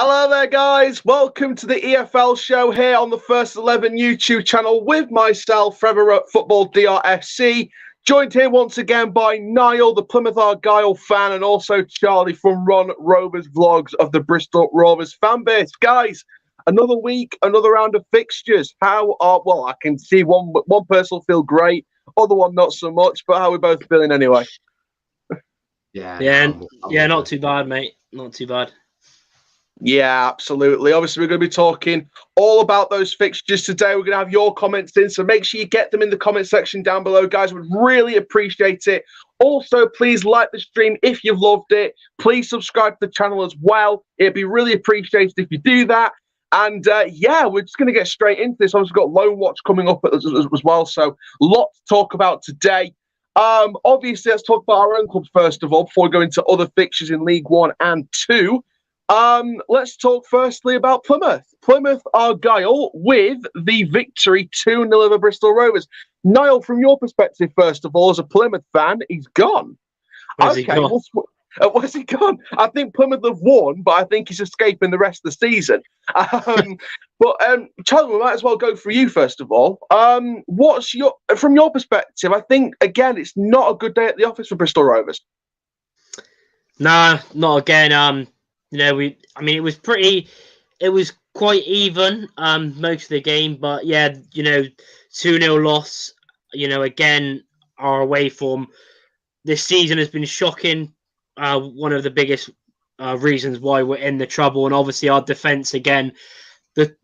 Hello there, guys. Welcome to the EFL show here on the First 11 YouTube channel with myself, Forever at Football DRFC. Joined here once again by Niall, the Plymouth Argyle fan, and also Charlie from Ron Rovers Vlogs of the Bristol Rovers fan base. Guys, another week, another round of fixtures. I can see one person will feel great, other one not so much, but how are we both feeling anyway? Yeah, not too bad, mate. Not too bad. Yeah, absolutely. Obviously, we're going to be talking all about those fixtures today. We're going to have your comments in, so make sure you get them in the comment section down below, guys. We'd really appreciate it. Also, please like the stream if you've loved it. Please subscribe to the channel as well. It'd be really appreciated if you do that. And we're just going to get straight into this. Obviously, we've got Loan Watch coming up as well, so a lot to talk about today. Obviously, let's talk about our own club first of all, before we go into other fixtures in League 1 and 2. Let's talk firstly about Plymouth. Plymouth Argyle with the victory 2-0 over Bristol Rovers. Niall, from your perspective, first of all, as a Plymouth fan, he's gone. Where's he gone? Where's he gone? I think Plymouth have won, but I think he's escaping the rest of the season. Charlie, we might as well go for you first of all. From your perspective? I think again, it's not a good day at the office for Bristol Rovers. Nah, not again. It was quite even most of the game, but 2-0 loss. Again, our away form this season has been shocking. One of the biggest reasons why we're in the trouble, and obviously our defense again. The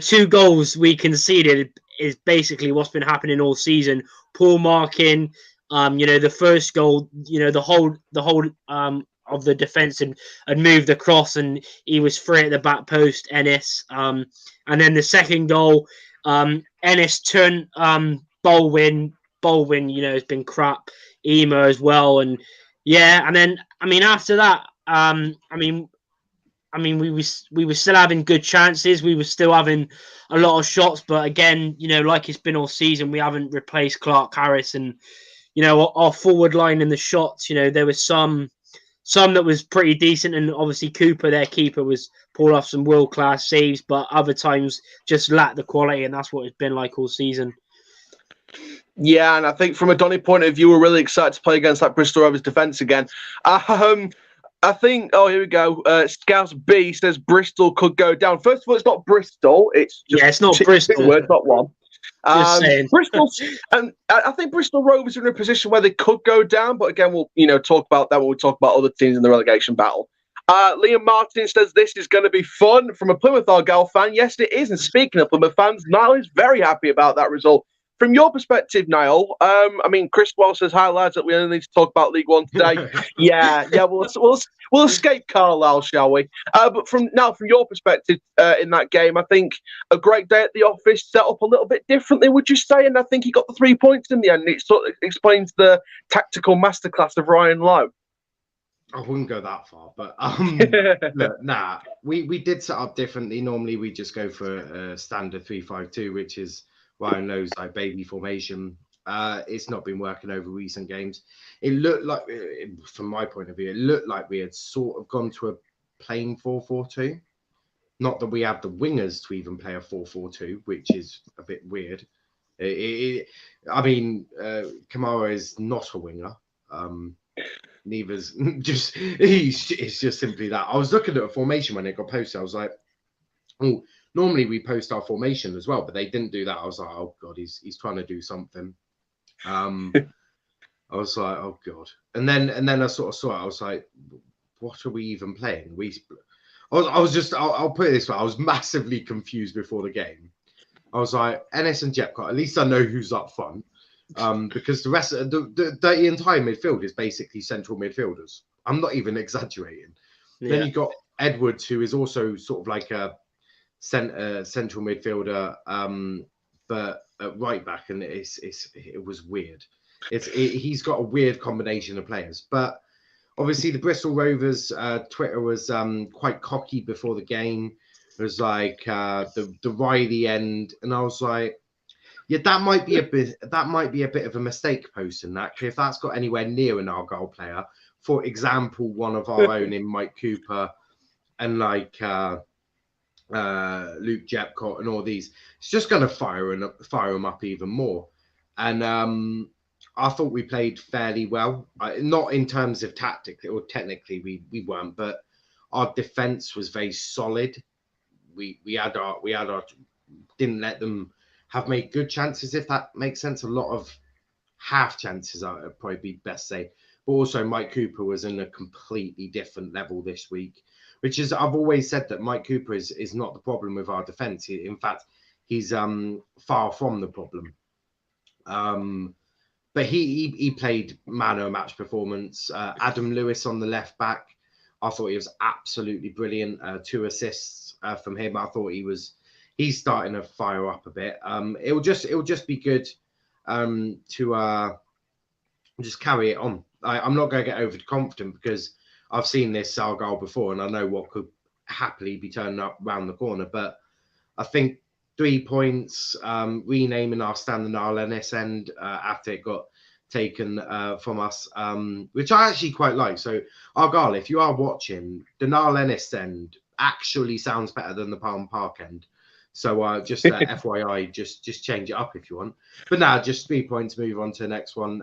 2 goals we conceded is basically what's been happening all season. Poor marking. The first goal. The whole of the defence and moved across, and he was free at the back post, Ennis. And then the second goal, Ennis turned Bolwin. Bolwin, has been crap. Ema as well, and then after that, we were still having good chances. We were still having a lot of shots, but again, like it's been all season, we haven't replaced Clark Harris, and our forward line in the shots. There was some that was pretty decent, and obviously Cooper, their keeper, was pulled off some world-class saves, but other times just lacked the quality, and that's what it's been like all season. Yeah, and I think from a Donny point of view, we're really excited to play against that Bristol Rovers defence again. I think, here we go. Scouse B says Bristol could go down. First of all, it's not Bristol. It's not Bristol. Words, not one. Just saying. Bristol, and I think Bristol Rovers are in a position where they could go down, but again, we'll talk about that when we talk about other teams in the relegation battle. Liam Martin says this is going to be fun from a Plymouth Argyle fan. Yes, it is. And speaking of Plymouth fans, Niall is very happy about that result. From your perspective, Niall, Chris Wells says, hi, lads, that we only need to talk about League 1 today. We'll escape Carlisle, shall we? But from your perspective in that game, I think a great day at the office, set up a little bit differently, would you say? And I think he got the 3 points in the end. It sort of explains the tactical masterclass of Ryan Lowe. I wouldn't go that far, but we did set up differently. Normally, we just go for a standard 3-5-2, which is Ryan Lowe's like baby formation. It's not been working over recent games. It looked like, from my point of view, it looked like we had sort of gone to a plain 4-4-2. Not that we have the wingers to even play a 4-4-2, which is a bit weird. Kamara is not a winger. Neither's it's just simply that. I was looking at a formation when it got posted. I was like, oh, normally we post our formation as well, but they didn't do that. I was like, oh God, he's trying to do something. I was like, oh God. And then I sort of saw it. I was like, what are we even playing? I'll put it this way. I was massively confused before the game. I was like, Ennis and Jepcott, at least I know who's up front. Because the rest of the entire midfield is basically central midfielders. I'm not even exaggerating. Yeah. Then you've got Edwards, who is also sort of like a central midfielder, but at right back, and it was weird. He's got a weird combination of players. But obviously, the Bristol Rovers Twitter was quite cocky before the game. It was like the Riley end, and I was like, yeah, that might be a bit of a mistake posting that. If that's got anywhere near an Argyle player, for example, one of our own in Mike Cooper, like Luke Jepcott and all these, it's just going to fire them up even more. And I thought we played fairly well, not in terms of tactically or technically we weren't, but our defense was very solid. We had our didn't let them have made good chances, if that makes sense. A lot of half chances, I would probably be best say. But also Mike Cooper was in a completely different level this week, which is, I've always said that Mike Cooper is not the problem with our defense. In fact, he's far from the problem. But he played man of match performance. Adam Lewis on the left back, I thought he was absolutely brilliant. 2 assists from him. I thought he's starting to fire up a bit. It'll just be good to just carry it on. I'm not going to get overconfident because I've seen this Argyle before and I know what could happily be turning up round the corner. But I think 3 points, renaming our Stan the Gnarl Ennis end after it got taken from us, which I actually quite like. So Argyle, if you are watching, the Gnarl Ennis end actually sounds better than the Palm Park end. So just FYI, just change it up if you want. But now, just 3 points, move on to the next one.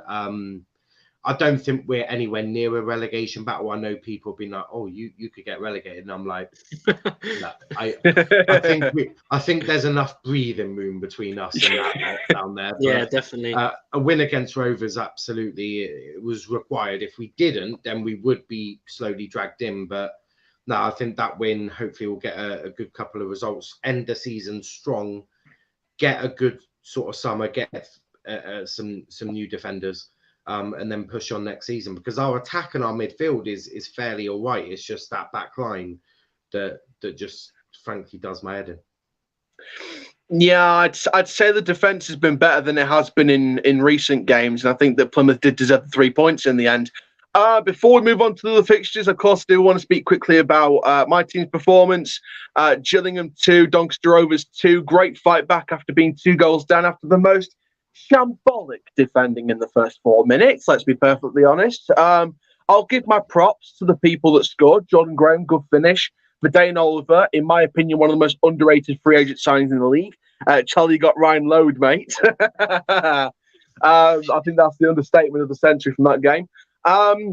I don't think we're anywhere near a relegation battle. I know people have been like, "Oh, you could get relegated," and I'm like, no, I think there's enough breathing room between us and that down there. But, yeah, definitely. A win against Rovers, absolutely, it was required. If we didn't, then we would be slowly dragged in. But no, I think that win, hopefully, we'll get a good couple of results, end the season strong, get a good sort of summer, get some new defenders. And then push on next season, because our attack and our midfield is fairly all right. It's just that back line that just frankly does my head in. Yeah, I'd say the defence has been better than it has been in recent games, and I think that Plymouth did deserve the 3 points in the end. Before we move on to the fixtures, of course, I do want to speak quickly about my team's performance. Gillingham 2, Doncaster Rovers 2. Great fight back after being 2 goals down after the most shambolic defending in the first 4 minutes, let's be perfectly honest. I'll give my props to the people that scored. Jordan Graham, good finish. Verdane Oliver, in my opinion, one of the most underrated free agent signings in the league. Charlie got Ryan Load, mate. I think that's the understatement of the century from that game.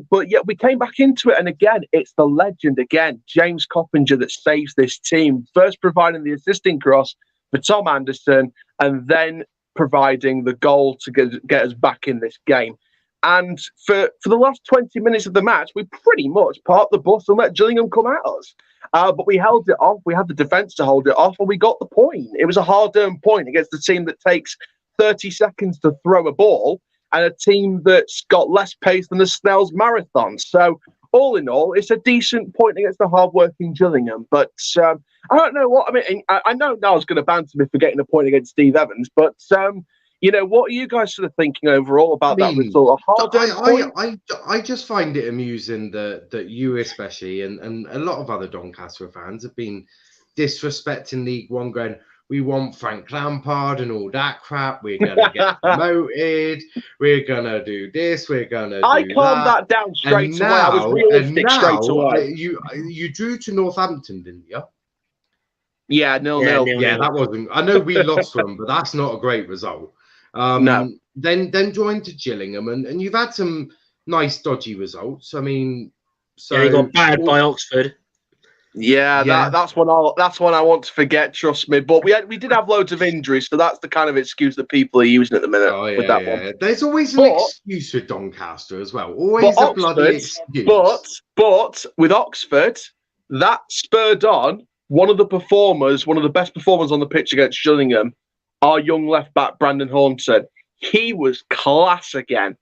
But yeah, we came back into it, and again, it's the legend again, James Coppinger, that saves this team, first providing the assisting cross for Tom Anderson, and then providing the goal to get us back in this game. And for the last 20 minutes of the match, we pretty much parked the bus and let Gillingham come at us. But we held it off. We had the defence to hold it off, and we got the point. It was a hard-earned point against a team that takes 30 seconds to throw a ball and a team that's got less pace than the Snell's Marathon. So all in all, it's a decent point against the hard-working Gillingham. But I don't know what I mean. I know Niall's going to banter me for getting a point against Steve Evans, but what are you guys sort of thinking overall about that result? I just find it amusing that you especially and a lot of other Doncaster fans have been disrespecting League One, going, we want Frank Lampard and all that crap. We're going to get promoted. We're going to do this. We're going to do that. I calmed that down straight away. I was realistic straight away. You drew to Northampton, didn't you? Yeah, 0-0. Yeah, that wasn't. I know we lost to them, but that's not a great result. No. Then joined to Gillingham, and you've had some nice dodgy results. I mean, so you got battered by Oxford. Yeah. That's one I want to forget. Trust me. But we did have loads of injuries, so that's the kind of excuse that people are using at the minute with that one. There's always an excuse with Doncaster as well. Always a bloody excuse. But with Oxford, that spurred on one of the best performers on the pitch against Gillingham, our young left back, Brandon Hornson. He was class again.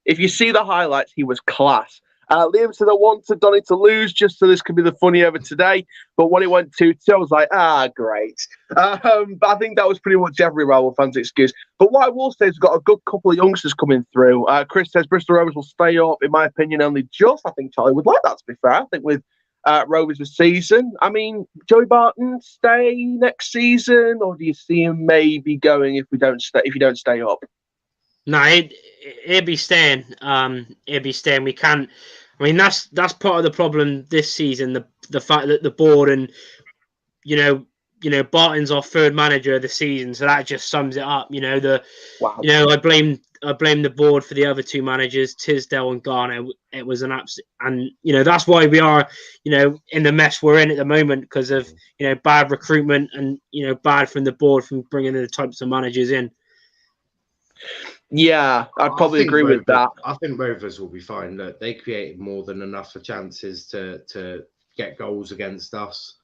If you see the highlights, he was class. Liam said, I wanted Donny to lose just so this could be the funny over today. But when it went 2-2, I was like, great. But I think that was pretty much every rival fan's excuse. But what I will say is we've got a good couple of youngsters coming through. Chris says Bristol Rovers will stay up, in my opinion, only just. I think Charlie would like that, to be fair. I think with Rovers this season. I mean, Joey Barton stay next season, or do you see him maybe going if you don't stay up? No, he'll be staying. He'll be staying. We can't. I mean, that's part of the problem this season. The fact that the board and Barton's our third manager of the season, so that just sums it up. Wow. I blame the board for the other two managers, Tisdale and Garner. It was an absolute, and that's why we are in the mess we're in at the moment, because of bad recruitment and bad from the board from bringing the types of managers in. Yeah, I'd probably agree with that. I think Rovers will be fine. Look, they created more than enough of chances to get goals against us.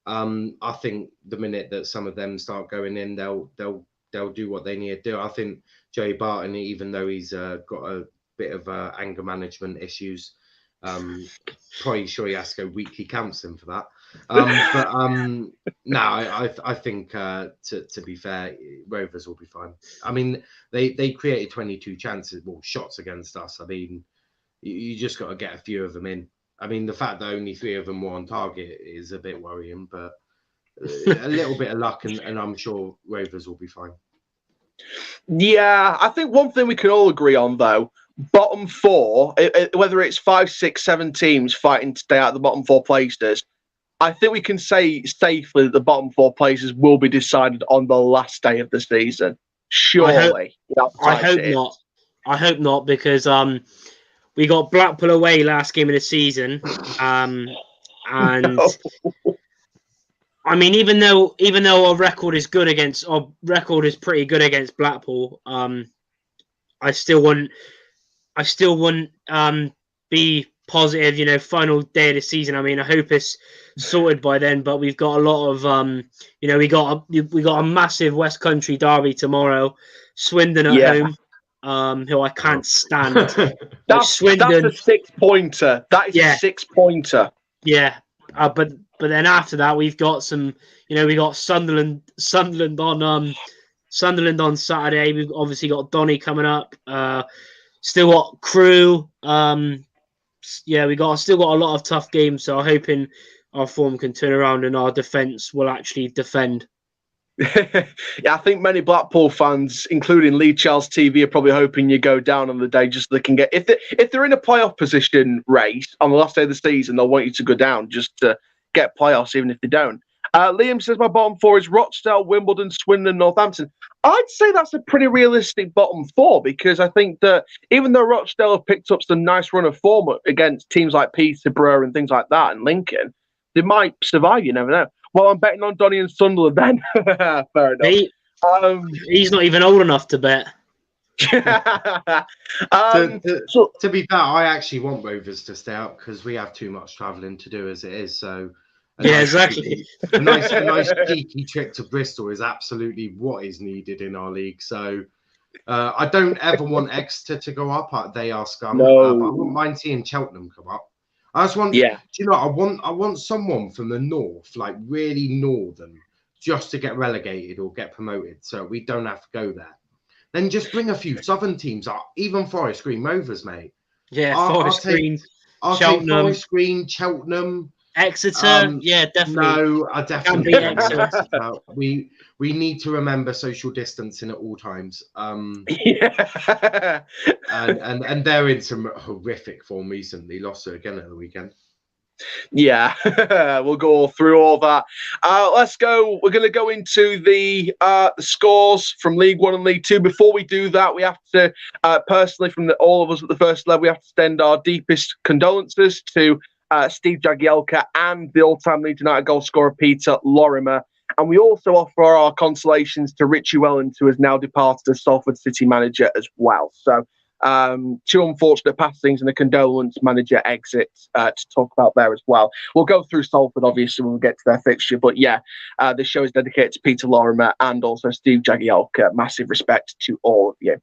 I think the minute that some of them start going in, they'll do what they need to do. I think Joey Barton, even though he's got a bit of anger management issues, probably sure he has to go weekly counselling for that. No, I think to be fair, Rovers will be fine. I mean, they created 22 shots against us. I mean, you just got to get a few of them in. I mean, the fact that only 3 of them were on target is a bit worrying, but a little bit of luck, and I'm sure Rovers will be fine. Yeah, I think one thing we can all agree on, though, bottom 4, whether it's 5, 6, 7 teams fighting to stay out of the bottom 4 places, I think we can say safely that the bottom 4 places will be decided on the last day of the season. Surely. I hope not. I hope not, because we got Blackpool away last game of the season, and No. I mean, even though our record is pretty good against Blackpool, I still wouldn't be positive. Final day of the season. I mean, I hope it's sorted by then. But we've got a lot of we got a massive West Country derby tomorrow. Swindon at home, who I can't stand. That's a 6-pointer. That is a 6-pointer. Yeah, but then after that, we've got some. We got Sunderland on Saturday. We've obviously got Donny coming up. Still got Crew. We still got a lot of tough games. So I'm hoping our form can turn around and our defence will actually defend. Yeah, I think many Blackpool fans, including Lee Charles TV, are probably hoping you go down on the day just so they can get. If they're in a playoff position race on the last day of the season, they'll want you to go down just to get playoffs, even if they don't. Liam says my bottom 4 is Rochdale, Wimbledon, Swindon, Northampton. I'd say that's a pretty realistic bottom 4, because I think that even though Rochdale have picked up some nice run of form against teams like Peterborough and things like that and Lincoln, they might survive. You never know. Well, I'm betting on Donny and Sunderland then. Fair enough. He's not even old enough to bet. To be fair, I actually want Rovers to stay out because we have too much travelling to do as it is. So exactly. A nice cheeky trip to Bristol is absolutely what is needed in our league. So I don't ever want Exeter to go up. They are scum. No. But I wouldn't mind seeing Cheltenham come up. I just want, I want someone from the north, like really northern, just to get relegated or get promoted, so we don't have to go there. Then just bring a few southern teams up, even Forest Green Rovers, mate. Yeah, Forest Green, Cheltenham, Forest Green, Cheltenham, Exeter. Yeah, definitely. No, I definitely don't want Exeter. We need to remember social distancing at all times. And they're in some horrific form recently. Lost it again at the weekend. Yeah, we'll go through all that. Let's go. We're going to go into the scores from League One and League Two. Before we do that, we have to personally, from all of us at the first level, we have to extend our deepest condolences to Steve Jagielka and the all-time Leeds United goal scorer Peter Lorimer. And we also offer our consolations to Richie Wellens, who has now departed as Salford City manager as well. So 2 unfortunate passings and a condolence manager exit to talk about there as well. We'll go through Salford, obviously, when we get to their fixture. But yeah, this show is dedicated to Peter Lorimer and also Steve Jagielka. Massive respect to all of you.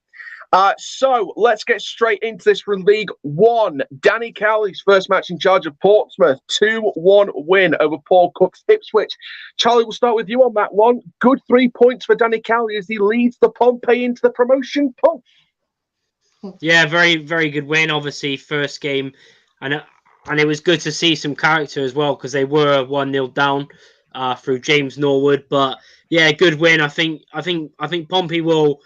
So let's get straight into this from League One. Danny Cowley's first match in charge of Portsmouth, 2-1 win over Paul Cook's Ipswich. Charlie, we'll start with you on that one. Good 3 points for Danny Cowley as he leads the Pompey into the promotion push. Yeah, very, very good win. Obviously, first game, and it was good to see some character as well because they were 1-0 down through James Norwood. But yeah, good win. I think Pompey will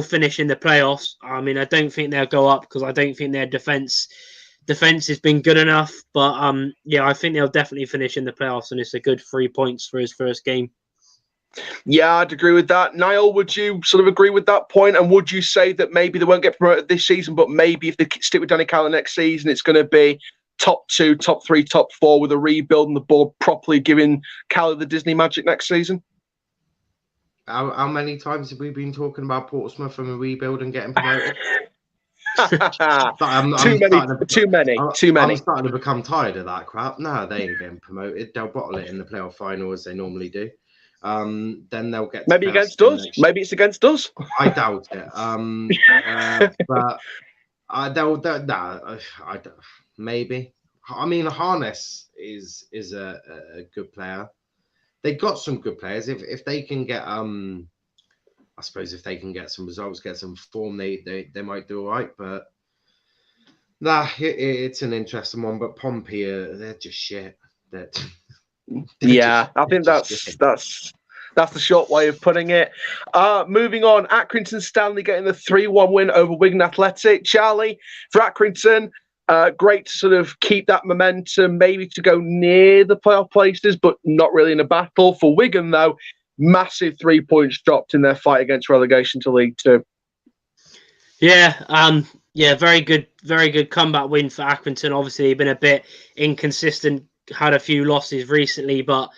finish in the playoffs. I mean, I don't think they'll go up because I don't think their defense defense has been good enough. But yeah, I think they'll definitely finish in the playoffs, and it's a good 3 points for his first game. Yeah, I'd agree with that. Niall, would you sort of agree with that point? And would you say that maybe they won't get promoted this season, but maybe if they stick with Donny Cahill next season, it's going to be top 2, top 3, top 4 with a rebuild and the board properly giving Cahill the Disney magic next season? How many times have we been talking about Portsmouth and a rebuild and getting promoted? Too many. I'm starting to become tired of that crap. No, they ain't getting promoted. They'll bottle it in the playoff final as they normally do. Then they'll get maybe against us. Maybe it's against us. I doubt it. But maybe. I mean, Harness is a good player. They got some good players. If they can get I suppose if they can get some results, get some form, they might do all right. But it's an interesting one. But Pompey, they're just shit. I think that's the short way of putting it. Moving on, Accrington Stanley getting the 3-1 win over Wigan Athletic. Charlie, for Accrington, great to sort of keep that momentum, maybe to go near the playoff places, but not really in a battle. For Wigan, though, massive 3 points dropped in their fight against relegation to League Two. Yeah, very good comeback win for Accrington. Obviously, they've been a bit inconsistent, had a few losses recently, but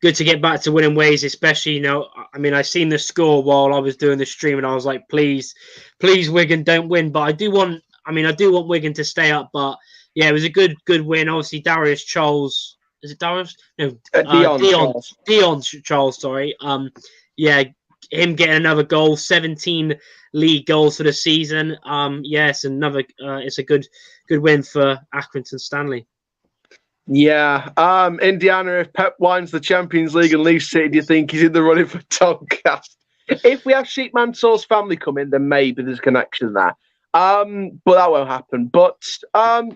good to get back to winning ways, especially, I seen the score while I was doing the stream and I was like, please, Wigan, don't win. But I do want Wigan to stay up. But yeah, it was a good win. Obviously, Darius Charles, is it Darius? No, Dion Charles, sorry. Him getting another goal, 17 league goals for the season. Yes, it's a good win for Accrington Stanley. Yeah, Indiana, if Pep wins the Champions League and leaves City, do you think he's in the running for Doncaster? If we have Sheep Mansour's family come in, then maybe there's a connection there. But that won't happen. But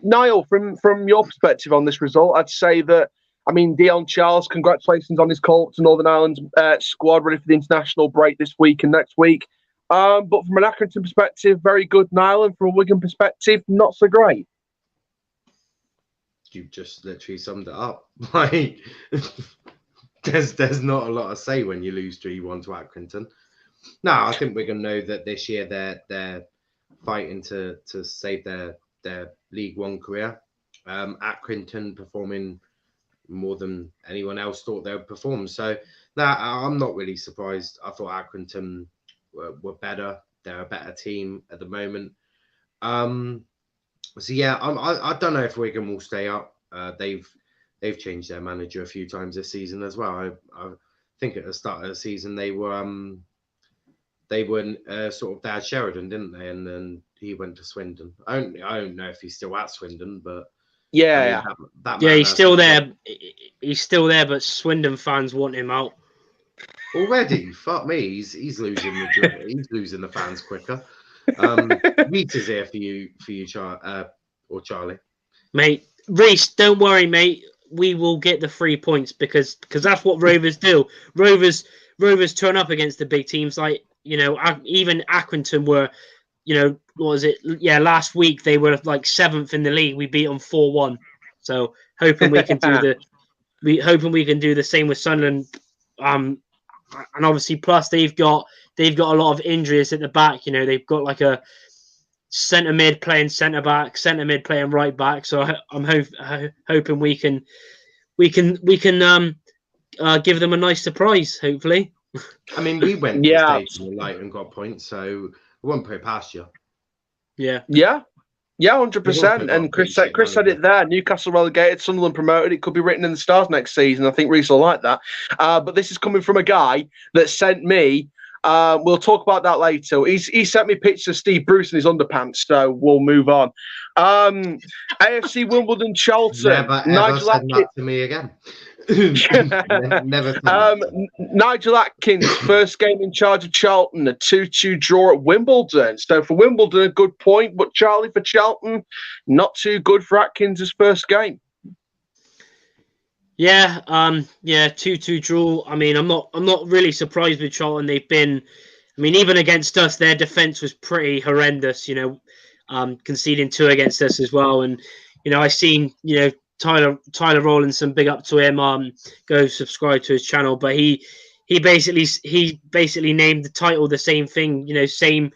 Niall, from your perspective on this result, I'd say that, Dion Charles, congratulations on his call to Northern Ireland squad, ready for the international break this week and next week. But from an Accrington perspective, very good, Niall, and from a Wigan perspective, not so great. You've just literally summed it up. Like, there's not a lot to say when you lose 3-1 to Accrington. No, I think we're going to know that this year they're fighting to save their League One career. Accrington performing more than anyone else thought they would perform. So, I'm not really surprised. I thought Accrington were better. They're a better team at the moment. So yeah, I don't know if Wigan will stay up. They've changed their manager a few times this season as well. I think at the start of the season they were sort of Dad Sheridan, didn't they? And then he went to Swindon. I don't know if he's still at Swindon, but yeah, he's still there. He's still there, but Swindon fans want him out already. Fuck me, he's losing the fans quicker. Rita's here for you, or Charlie. Mate, Reese, don't worry, mate. We will get the 3 points because that's what Rovers do. Rovers turn up against the big teams. Like, even Accrington were, what was it? Yeah, last week they were like 7th in the league. We beat them 4-1. So hoping we can do the same with Sunderland. And obviously, plus they've got a lot of injuries at the back. They've got like a centre mid playing centre back, centre mid playing right back. So I'm hoping we can give them a nice surprise. Hopefully. We went to the stage light and got points, so I won't put it past you. Yeah, 100%. And Chris said it there. Newcastle relegated, Sunderland promoted. It could be written in the stars next season. I think Reece will like that. But this is coming from a guy that sent me. We'll talk about that later. He sent me pictures of Steve Bruce in his underpants, so we'll move on. AFC Wimbledon, Charlton. Never said that to me again. Never. Nigel Atkins, first game in charge of Charlton, a 2-2 draw at Wimbledon. So for Wimbledon, a good point, but Charlie, for Charlton, not too good for Atkins' first game. Yeah, 2-2 draw. I'm not really surprised with Charlton. They've been, even against us, their defense was pretty horrendous. conceding 2 against us as well. And I seen Tyler Rowlandson, big up to him. Go subscribe to his channel, but he basically named the title the same thing. Same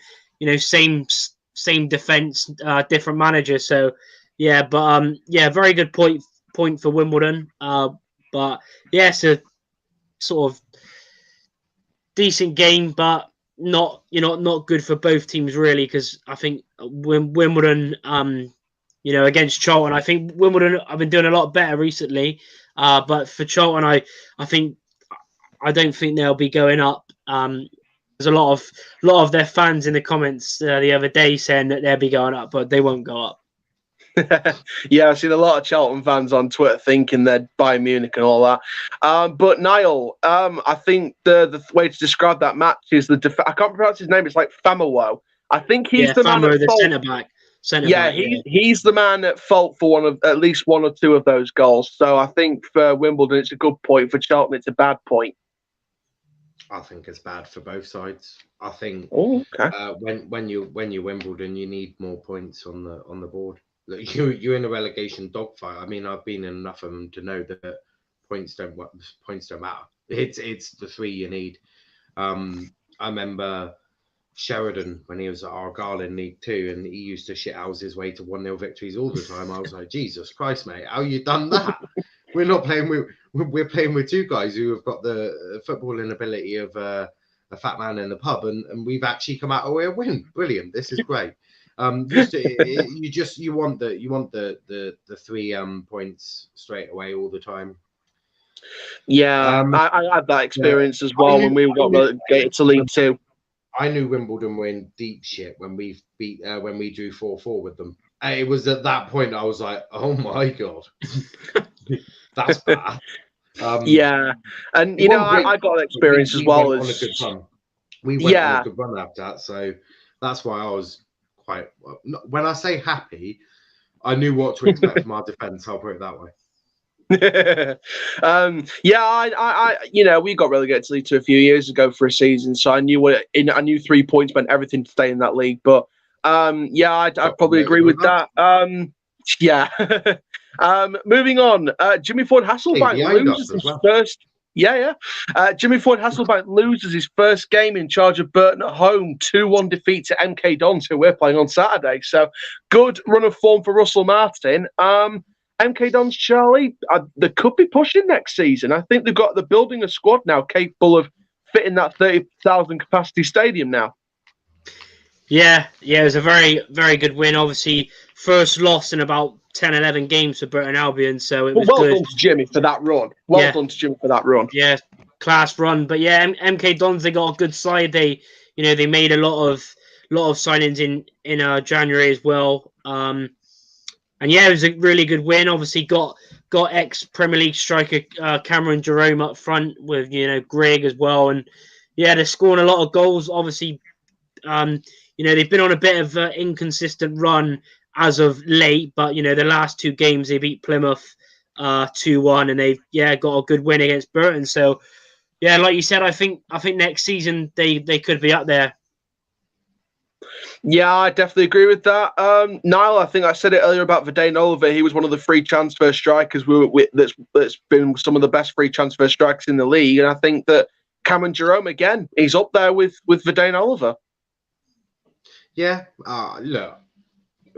defense, different manager. So very good point for Wimbledon. But yeah, it's a sort of decent game, but not good for both teams really, because I think Wimbledon against Charlton, I think Wimbledon have been doing a lot better recently, but for Charlton I don't think they'll be going up. There's a lot of their fans in the comments the other day saying that they'll be going up, but they won't go up. Yeah, I've seen a lot of Charlton fans on Twitter thinking they're Bayern Munich and all that. But Niall, I think the way to describe that match is I can't pronounce his name. It's like Famowo. I think he's the man at fault. Centre back. He's the man at fault for at least one or two of those goals. So I think for Wimbledon it's a good point. For Charlton it's a bad point. I think it's bad for both sides. I think when you're Wimbledon, you need more points on the board. You're in a relegation dogfight. I mean, I've been in enough of them to know that points don't matter. It's the 3 you need. I remember Sheridan when he was at Argyle in League 2, and he used to shithouse his way to 1-0 victories all the time. I was like, Jesus Christ, mate, how you done that? We're playing with 2 guys who have got the footballing ability of a fat man in the pub, and we've actually come out with a win. Brilliant. This is great. You want the 3 points straight away all the time. Yeah, I had that experience as well when we got relegated to League 2. I knew Wimbledon were in deep shit when we drew 4-4 with them. It was at that point I was like, oh my god, that's bad. Yeah, and I got an experience as well. We went on a good run after that, so that's why I was quite. When I say happy, I knew what to expect from our defence. I'll put it that way. We got relegated to League 2 a few years ago for a season, so I knew I knew 3 points meant everything to stay in that league. But I'd probably agree with that. Moving on, Jimmy Ford Hasselbank loses his first. Jimmy Ford Hasselbank loses his first game in charge of Burton at home, 2-1 defeat to MK Dons, who we're playing on Saturday. So good run of form for Russell Martin. MK Dons, Charlie, they could be pushing next season. I think they're building a squad now capable of fitting that 30,000 capacity stadium now. Yeah, it was a very, very good win. Obviously, first loss in about 10, 11 games for Burton Albion, so it was well good. Done to Jimmy for that run. Done to Jimmy for that run. Yeah, class run. But yeah, MK Dons, they got a good side. They made a lot of signings in January as well. And yeah, it was a really good win. Obviously, got ex-Premier League striker Cameron Jerome up front with Greg as well, and yeah, they're scoring a lot of goals. Obviously, they've been on a bit of an inconsistent run as of late, but the last 2 games they beat Plymouth 2-1, and they've got a good win against Burton. So yeah, like you said, I think next season they could be up there. Yeah, I definitely agree with that. Niall, I think I said it earlier about Vidane Oliver. He was one of the free transfer strikers that's been some of the best free transfer strikers in the league. And I think that Cameron Jerome, again, he's up there with Vidane Oliver. Yeah, look,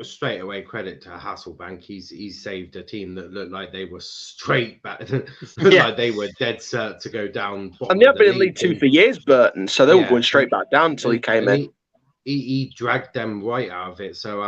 straight away credit to Hasselbank. He's saved a team that looked like they were straight back, like they were dead cert to go down. And they have been in League 2 for years, Burton, so they were going straight back down until he came in. He dragged them right out of it. So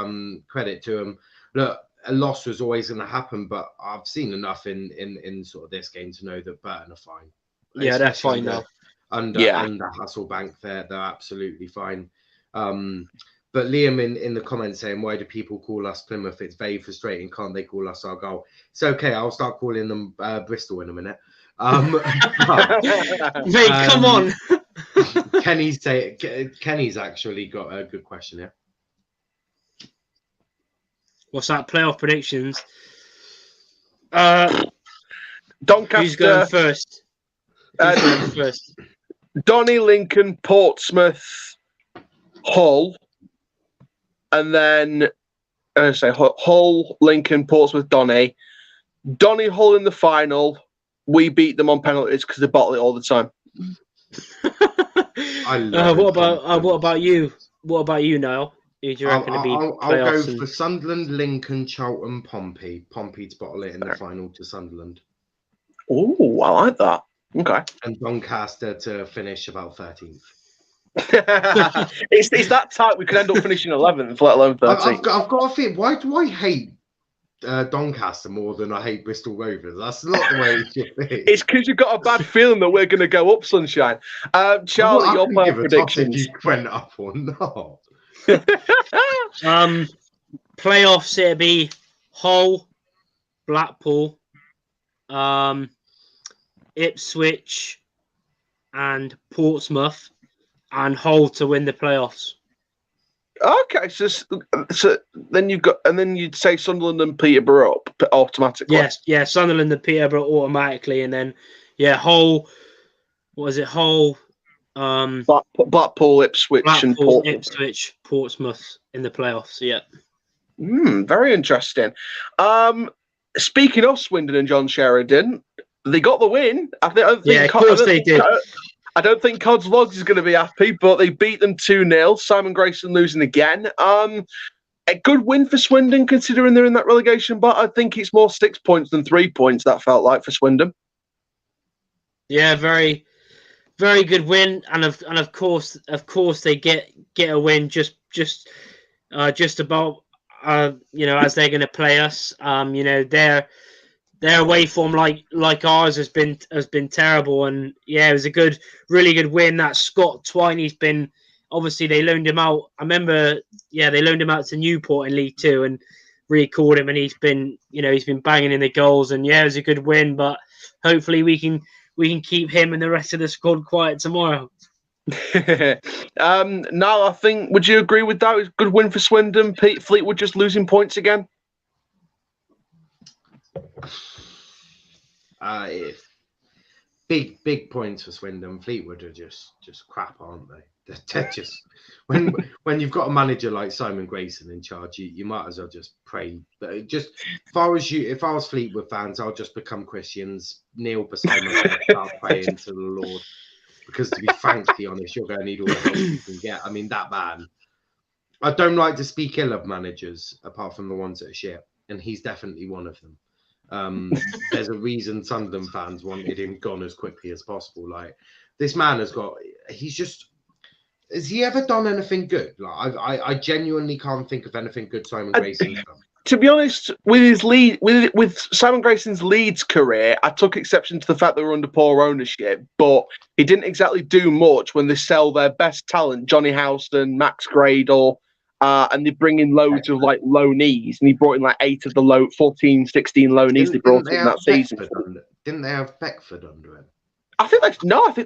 credit to him. Look, a loss was always going to happen, but I've seen enough in sort of this game to know that Burton are fine. Yeah, they're fine now. Under Hasselbank, they're absolutely fine. But Liam in the comments saying, why do people call us Plymouth? It's very frustrating. Can't they call us Argyle? It's okay. I'll start calling them Bristol in a minute. Mate, come on. Kenny's actually got a good question here. What's that? Playoff predictions. Doncaster. Who's going first? Donny, Lincoln, Portsmouth, Hull, and then say Hull, Lincoln, Portsmouth, Donny. Donny, Hull in the final. We beat them on penalties because they bottle it all the time. I love what about you? What about you, Niall? Who do you reckon to be I'll go for Sunderland, Lincoln, Charlton, Pompey. Pompey to bottle it in the final to Sunderland. Oh, I like that. Okay. And Doncaster to finish about 13th. it's that tight we could end up finishing 11th, let alone 13th. I've got a feeling. Why do I hate Doncaster more than I hate Bristol Rovers? That's not the way it should be. It's because you've got a bad feeling that we're going to go up, Sunshine. Charlie, your player predictions. If you went up or not. Playoffs, it'll be Hull, Blackpool, Ipswich, and Portsmouth, and Hull to win the playoffs. Okay, so then you've got, and then you'd say Sunderland and Peterborough up automatically. Yes, yeah, Sunderland and Peterborough automatically, and then Hull. What is it? Hull. Blackpool, Ipswich, and Portsmouth. Ipswich, Portsmouth in the playoffs. Yeah. Very interesting. Speaking of Swindon and John Sheridan, they got the win. Of course they did. I don't think Cod's Vlogs is going to be happy, but they beat them 2-0. Simon Grayson losing again. A good win for Swindon, considering they're in that relegation, but I think it's more 6 points than 3 points, that felt like, for Swindon. Yeah, very, very good win, and of course they get a win just about as they're going to play us. Their away form like ours has been terrible, and it was a really good win. That Scott Twiney's been, obviously they loaned him out. I remember, they loaned him out to Newport in League Two and recalled him, and he's been banging in the goals, and it was a good win. But hopefully we can keep him and the rest of the squad quiet tomorrow. Now, I think, would you agree with that? It was a good win for Swindon. Fleetwood just losing points again. Big points for Swindon. Fleetwood are just crap, aren't they? They're just when you've got a manager like Simon Grayson in charge, you might as well just pray. But just if I was Fleetwood fans, I'll just become Christians, kneel beside myself, start praying to the Lord. Because to be frankly honest, you're going to need all the help you can get. I mean, that man. I don't like to speak ill of managers, apart from the ones that are shit, and he's definitely one of them. There's a reason Sunderland fans wanted him gone as quickly as possible. Like, this man has he ever done anything good? Like, I genuinely can't think of anything good Simon Grayson's done. To be honest, with his with Simon Grayson's Leeds career, I took exception to the fact they were under poor ownership, but he didn't exactly do much when they sell their best talent, Johnny Houston, Max Gradle, and they bring in loads of loanees, and he brought in 8 of the 14, 16 loanees they brought in that season. Didn't they have Beckford under him? I think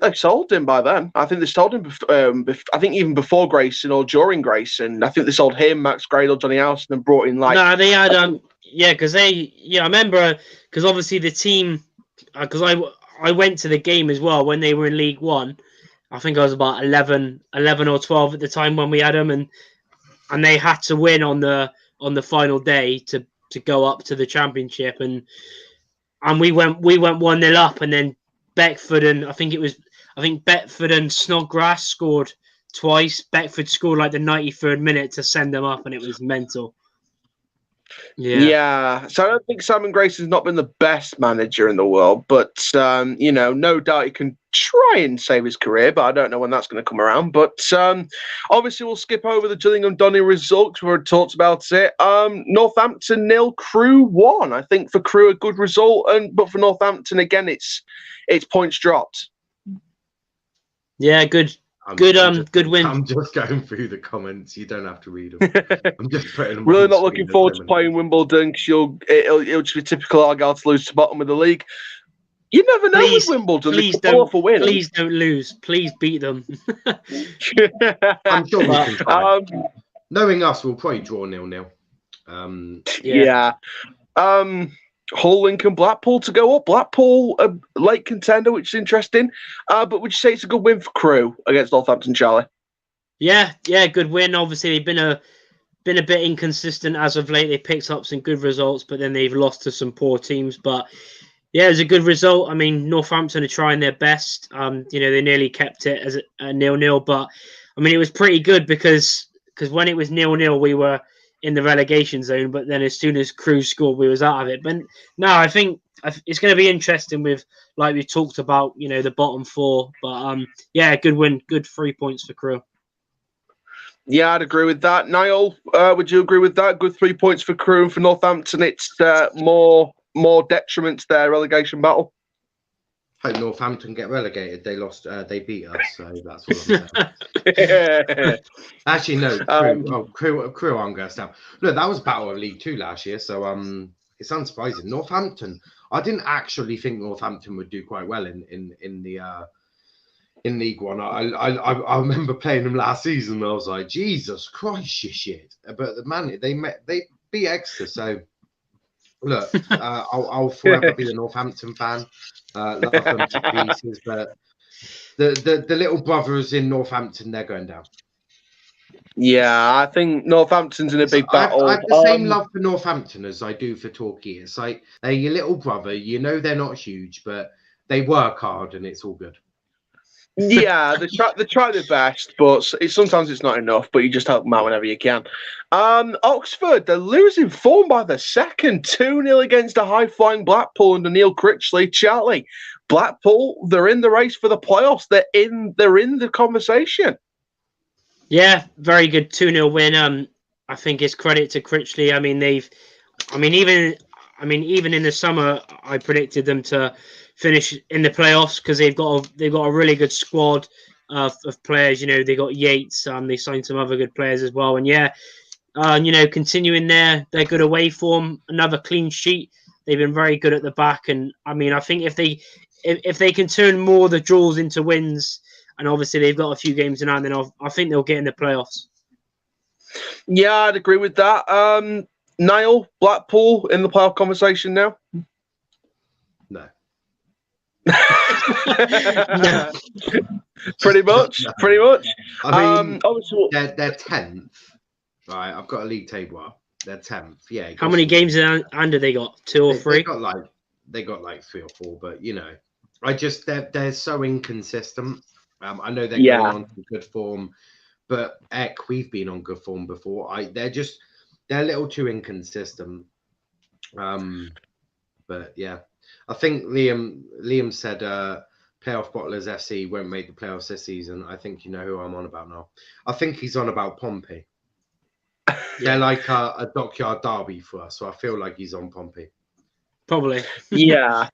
they've sold him by then. I think they sold him. I think even before Grayson or during Grayson. I think they sold him, Max Gradle, Johnny Houston, and brought in No, they had because I remember, because obviously the team, because I went to the game as well when they were in League One. I think I was about 11 or 12 at the time when we had them, and they had to win on the final day to go up to the Championship, and we went 1-0 up, and then Beckford and Beckford and Snodgrass scored twice. Beckford scored the 93rd minute to send them up, and it was mental. Yeah. So I don't think Simon Grayson's not been the best manager in the world, but no doubt he can try and save his career, but I don't know when that's going to come around. But obviously we'll skip over the Gillingham Donny results. We've already talked about it. Northampton 0, Crewe 1. I think for Crewe a good result, but for Northampton again it's points dropped. Yeah, good win. I'm just going through the comments. You don't have to read them. I'm just putting them. Really not looking forward to playing Wimbledon because it'll just be typical Argyle to lose to bottom of the league. You never know with Wimbledon. Please don't lose. Please beat them. I'm sure we can try. Knowing us, we'll probably draw 0-0. Hull, Lincoln, Blackpool to go up. Blackpool, a late contender, which is interesting. But would you say it's a good win for Crewe against Northampton, Charlie? Yeah, good win. Obviously, they've been been a bit inconsistent as of late. They picked up some good results, but then they've lost to some poor teams. But yeah, it was a good result. I mean, Northampton are trying their best. They nearly kept it as a 0-0, but I mean, it was pretty good because when it was 0-0, we were in the relegation zone. But then as soon as Crew scored, we was out of it. But no, I think it's going to be interesting with, like we talked about, the bottom four. But yeah, good win, good 3 points for Crew. Yeah, I'd agree with that. Niall, would you agree with that? Good 3 points for Crewe, and for Northampton, it's more detriment to their relegation battle. Hope Northampton get relegated. They lost. They beat us, so that's all I'm saying. Actually, no. Crewe aren't going down. Look, that was Battle of League 2 last year, so it's unsurprising. Northampton. I didn't actually think Northampton would do quite well in League One. I remember playing them last season, and I was like, Jesus Christ, you shit. But they beat Exeter, so look, I'll forever be a Northampton fan. Love them to pieces, but the little brothers in Northampton, they're going down. Yeah, I think Northampton's in a big battle. I have the same love for Northampton as I do for Torquay. It's like they're your little brother. They're not huge, but they work hard, and it's all good. Yeah, they try their best, but sometimes it's not enough. But you just help them out whenever you can. Oxford, they're losing form by the second, 2-0 against a high-flying Blackpool under Neil Critchley. Charlie, Blackpool, they're in the race for the playoffs. They're in the conversation. Yeah, very good 2-0 win. I think it's credit to Critchley. Even in the summer, I predicted them to finish in the playoffs because they've got a really good squad of players. They got Yates. They signed some other good players as well. And yeah, continuing their good away form, another clean sheet. They've been very good at the back, and I think if they can turn more of the draws into wins, and obviously they've got a few games in hand, then I think they'll get in the playoffs. Yeah, I'd agree with that. Niall, Blackpool in the playoff conversation now? No. No. Pretty much. I mean, obviously, they're 10th. Right, I've got a league table up. They're 10th. Yeah. How many games in hand have they got? 2 or 3? They got like 3 or 4, but they're so inconsistent. I know they're going on to good form, but we've been on good form before. They're a little too inconsistent. But yeah, I think Liam said playoff bottlers FC won't make the playoffs this season. I think you know who I'm on about now. I think he's on about Pompey. They're like a dockyard derby for us, so I feel like he's on Pompey. Probably. Yeah.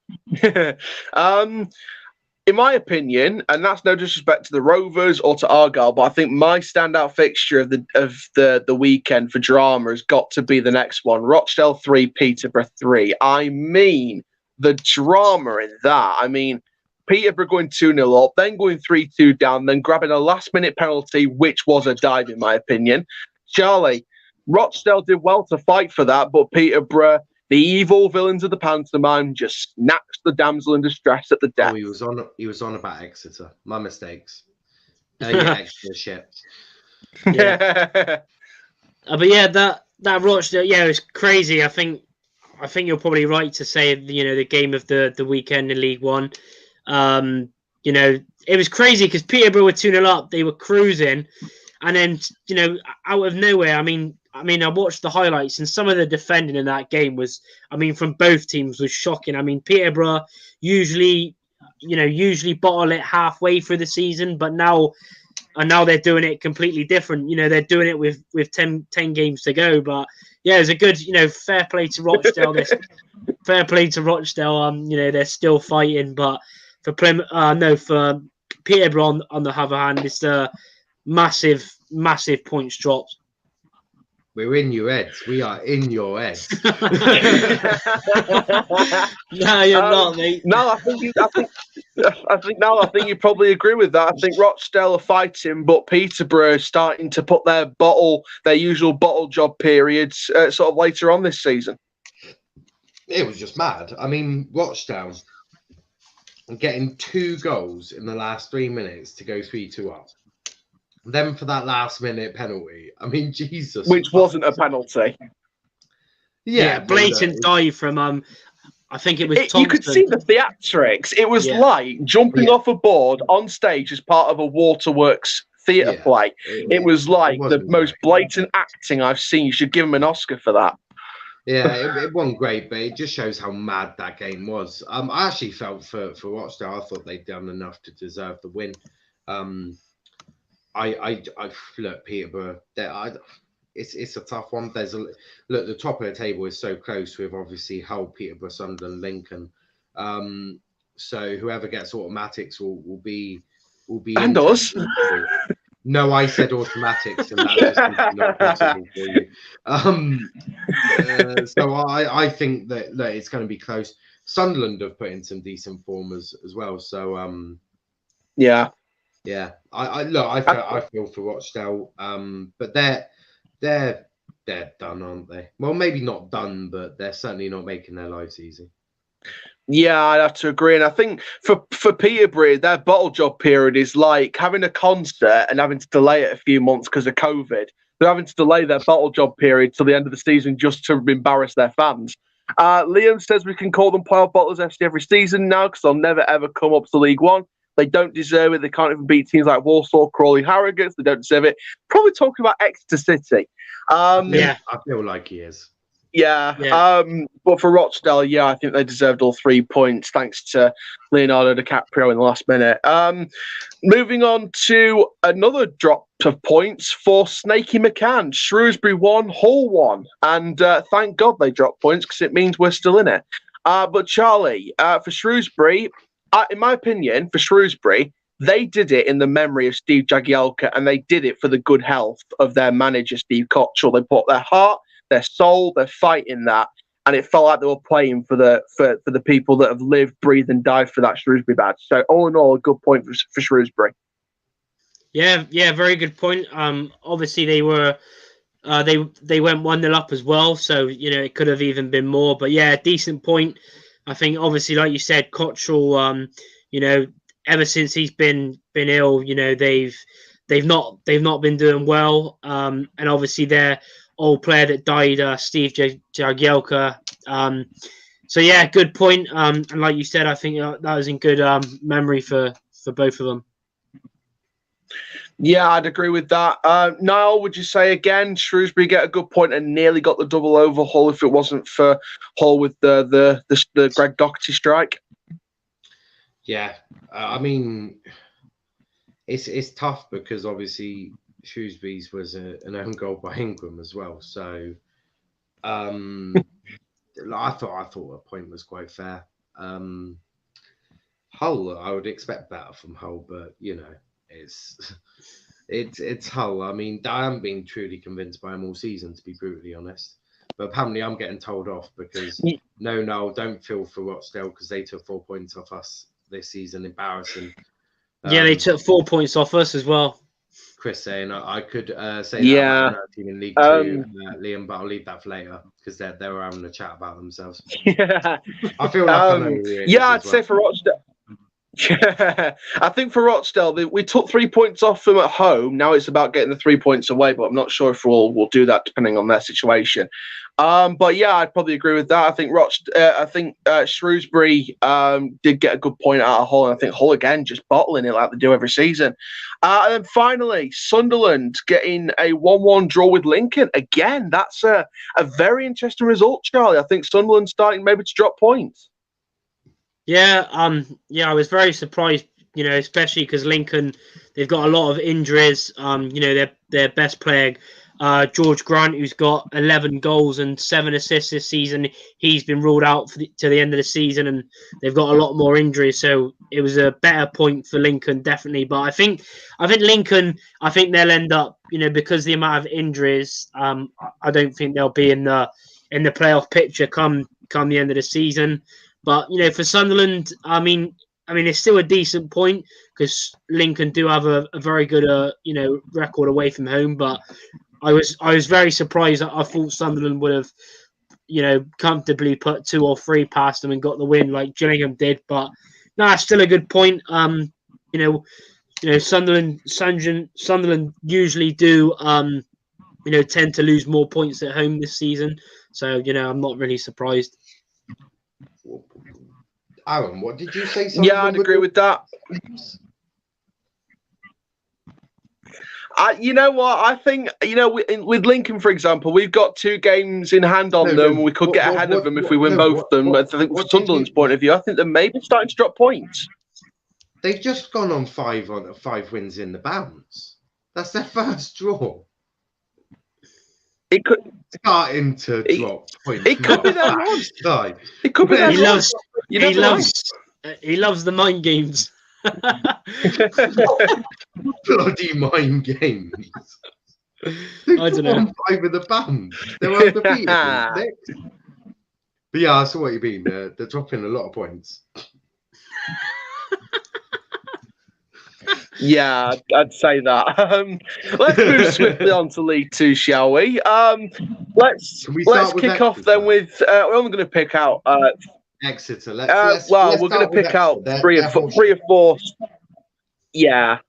In my opinion, and that's no disrespect to the Rovers or to Argyle, but I think my standout fixture of the weekend for drama has got to be the next one. Rochdale 3, Peterborough 3. I mean, the drama in that. I mean, Peterborough going 2-0 up, then going 3-2 down, then grabbing a last-minute penalty, which was a dive, in my opinion. Charlie, Rochdale did well to fight for that, but Peterborough, the evil villains of the pantomime, just snatched the damsel in distress at the death. Oh, he was on about Exeter. My mistakes. Exeter shit. Yeah. But yeah, that Rochdale, yeah, it was crazy. I think you're probably right to say, the game of the weekend in League One. It was crazy because Peterborough were 2-0 up. They were cruising. And then, out of nowhere, I watched the highlights, and some of the defending in that game was, from both teams was shocking. Peterborough usually bottle it halfway through the season, but now they're doing it completely different. They're doing it with 10 games to go. But yeah, it was a good, fair play to Rochdale. Fair play to Rochdale. They're still fighting, but for for Peterborough on the other hand, it's massive points dropped. We're in your heads. We are in your heads. No, you're not, mate. No, I think you probably agree with that. I think Rochdale are fighting, but Peterborough are starting to put their usual bottle job periods sort of later on this season. It was just mad. Rochdale getting 2 goals in the last 3 minutes to go 3-2 up. Then for that last minute penalty, I mean, Jesus. Which wasn't a penalty. Yeah, blatant dive from I think it was Thompson. You could see the theatrics. It was like jumping off a board on stage as part of a waterworks theatre play. It was like the most blatant acting I've seen. You should give him an Oscar for that. Yeah, it wasn't great, but it just shows how mad that game was. I actually felt for Rochdale, I thought they'd done enough to deserve the win. I look, Peterborough. It's a tough one. The top of the table is so close with obviously Hull, Peterborough, Sunderland, Lincoln. So whoever gets automatics will be and us. No, I said automatics, and that's just not possible for you. So I think that it's going to be close. Sunderland have put in some decent form as well. So yeah. I feel for Rochdale, but they're done, aren't they? Well, maybe not done, but they're certainly not making their lives easy. Yeah, I'd have to agree. And I think for Peterborough, their bottle job period is like having a concert and having to delay it a few months because of COVID. They're having to delay their bottle job period till the end of the season just to embarrass their fans. Liam says we can call them Pile Bottlers FC every season now because they'll never, ever come up to League One. They don't deserve it. They can't even beat teams like Walsall, Crawley, Harrogate. They don't deserve it. Probably talking about Exeter City. I feel like he is. Yeah. But for Rochdale, I think they deserved all 3 points thanks to Leonardo DiCaprio in the last minute. Moving on to another drop of points for Snaky McCann. Shrewsbury 1, Hull 1. And thank God they dropped points because it means we're still in it. But Charlie, for Shrewsbury, in my opinion, for Shrewsbury, they did it in the memory of Steve Jagielka and they did it for the good health of their manager, Steve Cottrell. They put their heart, their soul, their fight in that, and it felt like they were playing for the people that have lived, breathed, and died for that Shrewsbury badge. So all in all, a good point for Shrewsbury. Yeah, very good point. Obviously they were they went 1-0 up as well, so it could have even been more. But yeah, decent point. I think obviously, like you said, Cottrell, ever since he's been ill, they've not been doing well. And obviously their old player that died, Steve Jagielka. So yeah, good point. And like you said, I think that was in good memory for both of them. Yeah, I'd agree with that. Niall, would you say again, Shrewsbury get a good point and nearly got the double over Hull if it wasn't for Hull with the Greg Doherty strike? Yeah, I mean, it's tough because obviously Shrewsbury's was an own goal by Ingram as well. So I thought a point was quite fair. Hull, I would expect better from Hull, but it's Hull. I mean, I haven't been truly convinced by them all season, to be brutally honest. But apparently, I'm getting told off because no, don't feel for Rochdale because they took 4 points off us this season. Embarrassing. Yeah, they took 4 points off us as well. Chris saying I could say that about another team in League Two, Liam, but I'll leave that for later because they were having a chat about themselves. Yeah, I feel like I know who it is I'd say for Rochdale. Yeah, I think for Rochdale, we took 3 points off them at home. Now it's about getting the 3 points away, but I'm not sure if we'll do that depending on their situation. But yeah, I'd probably agree with that. I think Shrewsbury did get a good point out of Hull, and I think Hull again just bottling it like they do every season. And then finally, Sunderland getting a 1-1 draw with Lincoln. Again, that's a very interesting result, Charlie. I think Sunderland starting maybe to drop points. Yeah, I was very surprised, especially because Lincoln, they've got a lot of injuries. Their best player, George Grant, who's got 11 goals and 7 assists this season, he's been ruled out to the end of the season, and they've got a lot more injuries. So it was a better point for Lincoln, definitely. But I think Lincoln, they'll end up, because the amount of injuries, I don't think they'll be in the playoff picture come the end of the season. But for Sunderland, I mean, it's still a decent point because Lincoln do have a very good record away from home. But I was very surprised. I thought Sunderland would have comfortably put 2 or 3 past them and got the win like Gillingham did. But no, it's still a good point. Sunderland usually do tend to lose more points at home this season. So I'm not really surprised. Aaron, what did you say? Yeah, I'd agree with that. You know what? I think, with Lincoln, for example, we've got 2 games in hand on them. We could get ahead of them if we win both of them. I think from Sunderland's point of view, I think they're maybe starting to drop points. They've just gone on 5 wins in the bounce. That's their first draw. It could starting to drop points. It could be that one. It could be that one. He loves the mind games. Bloody mind games. I don't know. 5 in the band. They're undefeated. But yeah, I saw what you mean. They're dropping a lot of points. Yeah, I'd say that. Let's move swiftly on to League 2, shall we? Let's kick off then with. We're only going to pick out Exeter. We're going to pick out three or four. Yeah.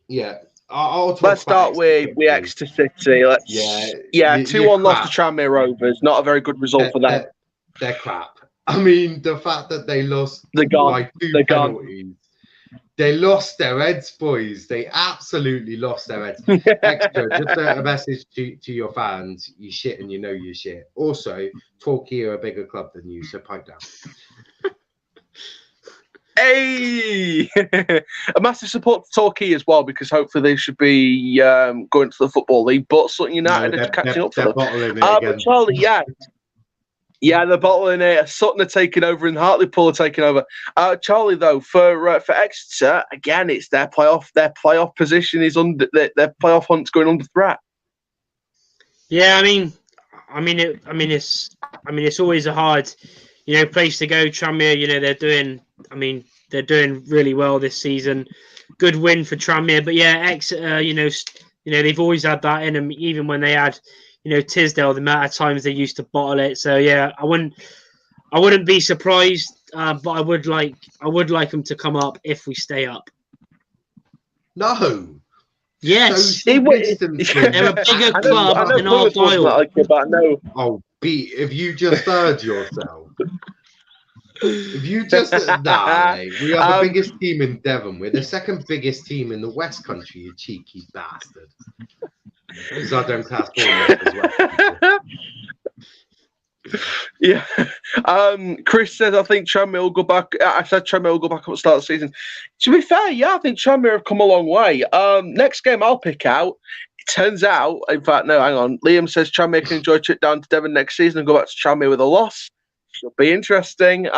Yeah. Let's start with Exeter City. 2-1 loss to Tranmere Rovers. Not a very good result for them. They're crap. I mean, the fact that they lost by 2 penalties. They lost their heads, boys. They absolutely lost their heads. Extra, just a message to your fans. You shit and you know you shit. Also, Torquay are a bigger club than you, so pipe down. Hey! A massive support to Torquay as well, because hopefully they should be going to the Football League. But Sutton United are catching up for them. But Charlie, yeah, they're bottling it. Sutton are taking over and Hartlepool are taking over. Charlie, though, for Exeter, again, it's their playoff position is under their playoff hunt's going under threat. Yeah, it's always a hard, place to go. Tranmere, they're doing really well this season. Good win for Tranmere, but yeah, Exeter, they've always had that in them, even when they had. Tisdale, the amount of times they used to bottle it. So yeah, I wouldn't be surprised, but I would like them to come up if we stay up. No. Yes. They're a bigger club than Argyle. Oh, Pete, if you just heard yourself. If you just we are the biggest team in Devon. We're the second biggest team in the West Country, you cheeky bastard. Because I don't class as well. Yeah. Chris says, I think Tranmere will go back. I said Tranmere will go back up at the start of the season. To be fair, yeah, I think Tranmere have come a long way. Next game I'll pick out, it turns out, in fact, no, hang on. Liam says Tranmere can enjoy a trip down to Devon next season and go back to Tranmere with a loss. Should be interesting.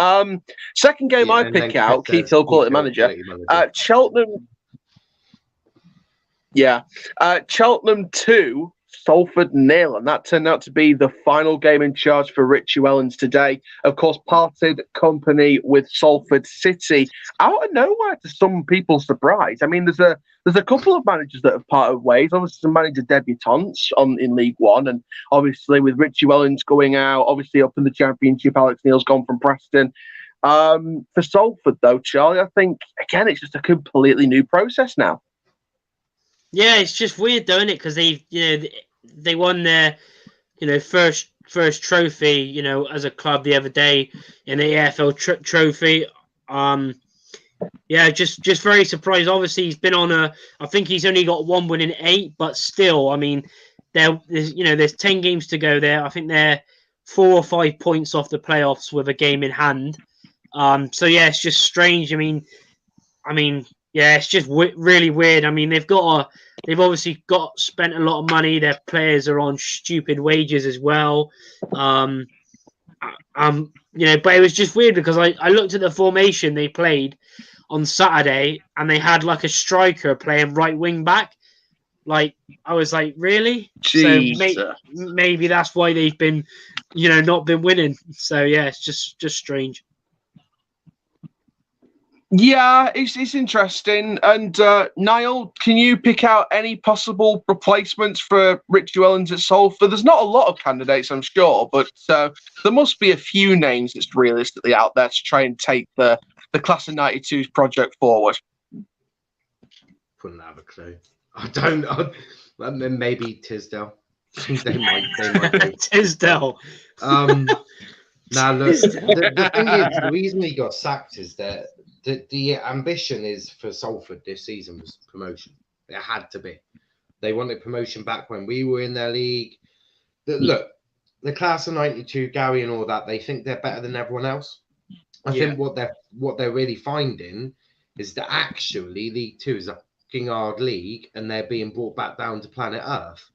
Second game I pick out, Keith Hill, quality manager. Cheltenham. Yeah. Cheltenham 2, Salford 0. And that turned out to be the final game in charge for Richie Wellens today. Of course, parted company with Salford City. Out of nowhere, to some people's surprise. I mean, there's a couple of managers that have parted ways. Obviously, some manager debutants in League One. And obviously, with Richie Wellens going out, obviously up in the Championship, Alex Neil's gone from Preston. For Salford, though, Charlie, I think, again, it's just a completely new process now. Yeah, it's just weird, though, isn't it? Because they won their, first trophy, as a club the other day in the AFL trophy. Yeah, just very surprised. Obviously, he's been on I think he's only got 1 win in 8, but still, I mean, there's 10 games to go there. I think they're 4 or 5 points off the playoffs with a game in hand. So yeah, it's just strange. I mean, yeah, it's just really weird. I mean, they've obviously spent a lot of money. Their players are on stupid wages as well. But it was just weird because I looked at the formation they played on Saturday and they had like a striker playing right wing back. Like, I was like, really? Jesus. So maybe that's why they've been, not been winning. So yeah, it's just strange. Yeah, it's interesting. And Niall, can you pick out any possible replacements for Richie Wellens at Salford? There's not a lot of candidates, I'm sure, but there must be a few names that's realistically out there to try and take the Class of 92's project forward. Wouldn't have a clue. I don't. Maybe Tisdale. they might be. Tisdale. Now look, the thing is, the reason he got sacked is that the ambition is for Salford this season was promotion. It had to be. They wanted promotion back when we were in their league. Look, the class of '92, Gary and all that, they think they're better than everyone else. I think what they're really finding is that actually League Two is a fucking hard league, and they're being brought back down to planet Earth.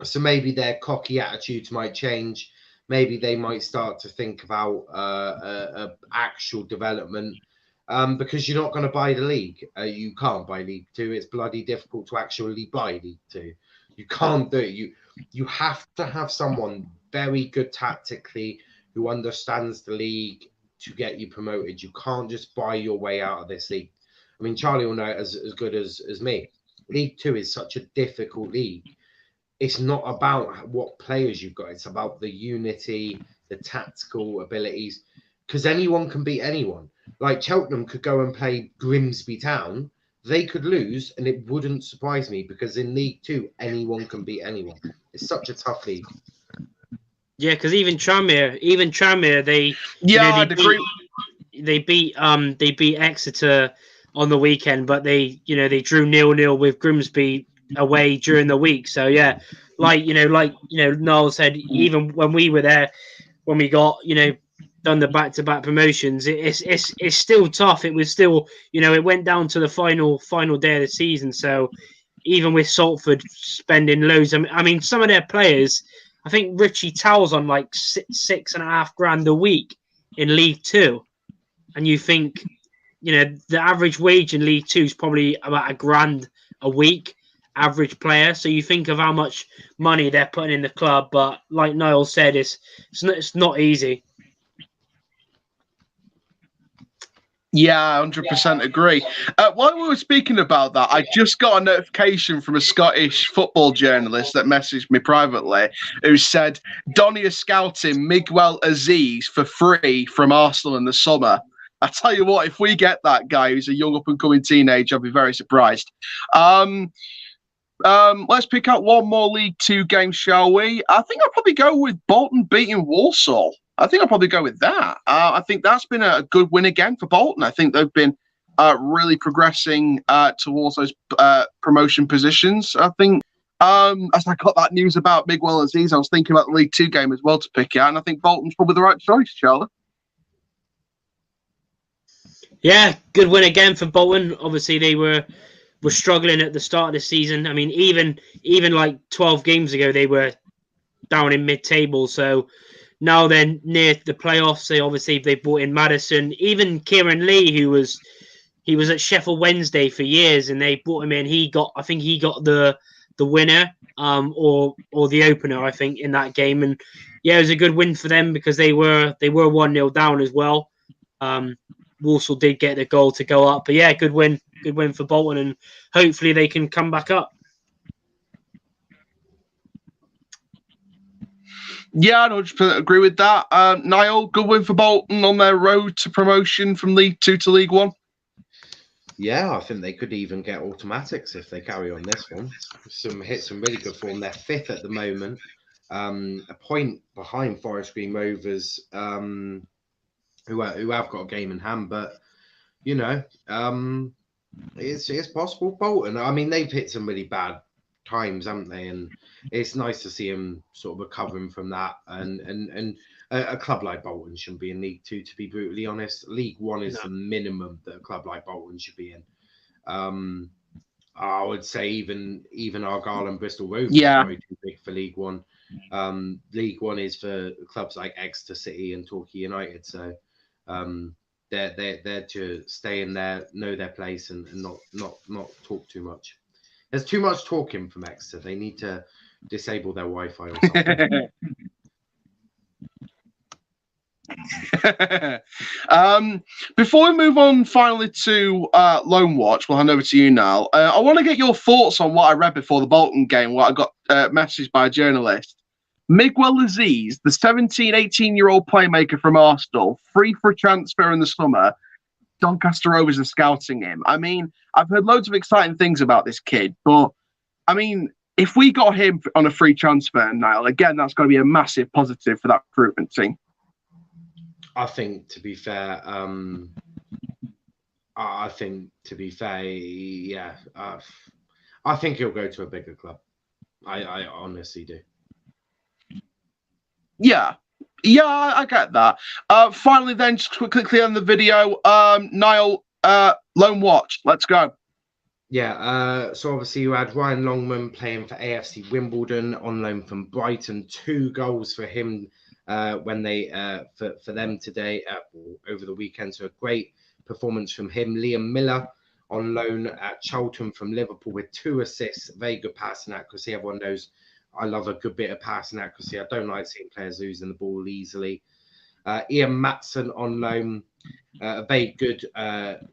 So maybe their cocky attitudes might change. Maybe they might start to think about actual development. Because you're not going to buy the league. You can't buy League Two. It's bloody difficult to actually buy League Two. You can't do it. You have to have someone very good tactically who understands the league to get you promoted. You can't just buy your way out of this league. I mean, Charlie will know it as good as me. League Two is such a difficult league. It's not about what players you've got. It's about the unity, the tactical abilities, because anyone can beat anyone. Like Cheltenham could go and play Grimsby Town. They could lose, and it wouldn't surprise me because in League Two, anyone can beat anyone. It's such a tough league. Yeah, because even Tranmere, they they beat Exeter on the weekend, but they drew 0-0 with Grimsby away during the week. So yeah, like Noel said, even when we were there, when we got done the back-to-back promotions, it's still tough. It was still it went down to the final day of the season. So even with Salford spending loads, I mean some of their players, I think Richie Towell's on like $6,500 a week in League Two, and you think the average wage in League Two is probably about $1,000 a week, average player. So you think of how much money they're putting in the club, but like Niall said, it's not easy. Yeah, 100% agree. While we were speaking about that, I just got a notification from a Scottish football journalist that messaged me privately who said Donny is scouting Miguel Aziz for free from Arsenal in the summer. I tell you what, if we get that guy who's a young up-and-coming teenager, I'll be very surprised. Let's pick out one more League Two game, shall we? I think I'll probably go with Bolton beating Walsall. I think I'll probably go with that. I think that's been a good win again for Bolton. I think they've been really progressing towards those promotion positions. I think as I got that news about Miguel Aziz, I was thinking about the League Two game as well to pick out, and I think Bolton's probably the right choice, Charlie. Yeah, good win again for Bolton. Obviously, they were struggling at the start of the season. I mean, even like 12 games ago, they were down in mid-table. So now they're near the playoffs. They brought in Madison, even Kieran Lee, he was at Sheffield Wednesday for years, and they brought him in. I think he got the winner, or the opener, I think, in that game. And yeah, it was a good win for them because they were 1-0 down as well. Walsall did get the goal to go up, but yeah, good win for Bolton, and hopefully they can come back up. Yeah, I 100% agree with that. Niall, good win for Bolton on their road to promotion from League Two to League One. Yeah, I think they could even get automatics if they carry on this one. Hit some really good form. They're fifth at the moment, a point behind Forest Green Rovers, who have got a game in hand. But it's possible. Bolton, I mean, they've hit some really bad times, haven't they? And it's nice to see them sort of recovering from that. And a club like Bolton shouldn't be in League Two, to be brutally honest. League One is the minimum that a club like Bolton should be in. I would say even Argyle and Bristol Rovers are probably too big for League One. League One is for clubs like Exeter City and Torquay United. So they're to stay in there, know their place, and not talk too much. There's too much talking from Exeter. They need to disable their Wi-Fi or something. Before we move on finally to Loan Watch, we'll hand over to you now. I want to get your thoughts on what I read before the Bolton game, what I got messaged by a journalist. Miguel Aziz, the 17, 18-year-old playmaker from Arsenal, free for a transfer in the summer. Doncaster Rovers are scouting him. I mean, I've heard loads of exciting things about this kid, but I mean, if we got him on a free transfer, Niall, again, that's going to be a massive positive for that recruitment team. I think, to be fair, yeah. I think he'll go to a bigger club. I honestly do. Yeah, I get that. Finally, then, just quickly on the video, Niall, Lone Watch, let's go. Yeah, so obviously you had Ryan Longman playing for AFC Wimbledon on loan from Brighton. 2 goals for him when they for them today over the weekend. So a great performance from him. Liam Miller on loan at Charlton from Liverpool with 2 assists. Very good passing accuracy. Everyone knows I love a good bit of passing accuracy. I don't like seeing players losing the ball easily. Ian Matson on loan. A very good